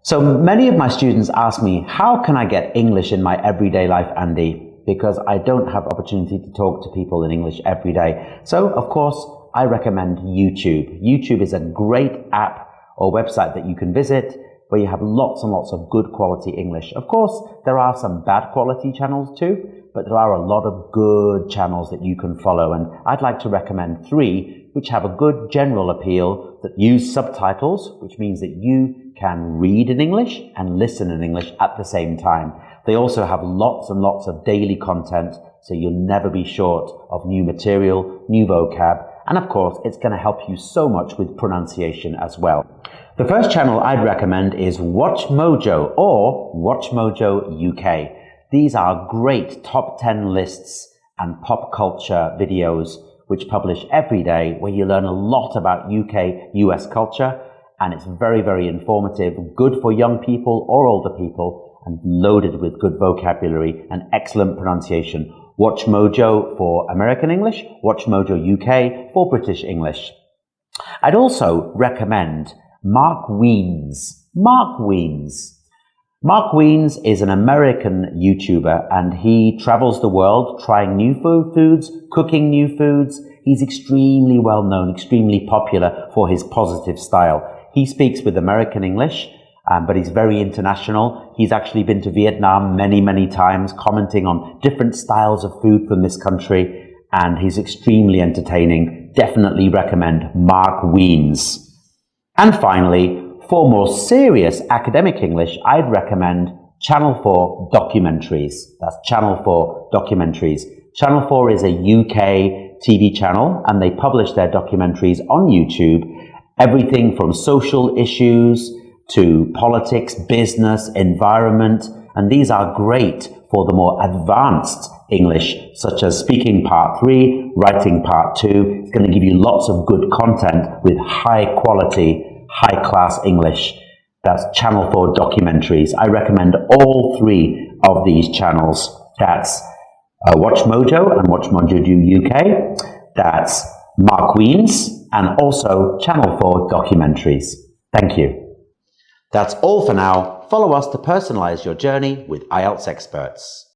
So many of my students ask me, how can I get English in my everyday life, Andy? Because I don't have opportunity to talk to people in English every day. So, of course, I recommend YouTube. YouTube is a great app or website that you can visit where you have lots and lots of good quality English. Of course, there are some bad quality channels too, but there are a lot of good channels that you can follow, and I'd like to recommend 3 which have a good general appeal that use subtitles, which means that you can read in English and listen in English at the same time. They also have lots and lots of daily content, so you'll never be short of new material, new vocab, and of course, it's going to help you so much with pronunciation as well. The first channel I'd recommend is Watch Mojo or Watch Mojo UK. These are great top 10 lists and pop culture videos which publish every day, where you learn a lot about UK, US culture, and it's very, very informative, good for young people or older people, and loaded with good vocabulary and excellent pronunciation. Watch Mojo for American English, Watch Mojo UK for British English. I'd also recommend Mark Wiens. Mark Wiens. Mark Wiens is an American YouTuber, and he travels the world trying new foods, cooking new foods. He's extremely well known, extremely popular for his positive style. He speaks with American English, but he's very international. He's actually been to Vietnam many, many times, commenting on different styles of food from this country, and he's extremely entertaining. Definitely recommend Mark Wiens. And finally, for more serious academic English, I'd recommend Channel 4 Documentaries. That's Channel 4 Documentaries. Channel 4 is a UK TV channel, and they publish their documentaries on YouTube. Everything from social issues to politics, business, environment, and these are great for the more advanced English, such as speaking part 3, writing part 2. It's going to give you lots of good content with high quality, high class English. That's Channel 4 Documentaries. I recommend all 3 of these channels. That's Watch Mojo and Watch Mojo UK. That's Mark Wiens and also Channel 4 Documentaries. Thank you. That's all for now. Follow us to personalize your journey with IELTS experts.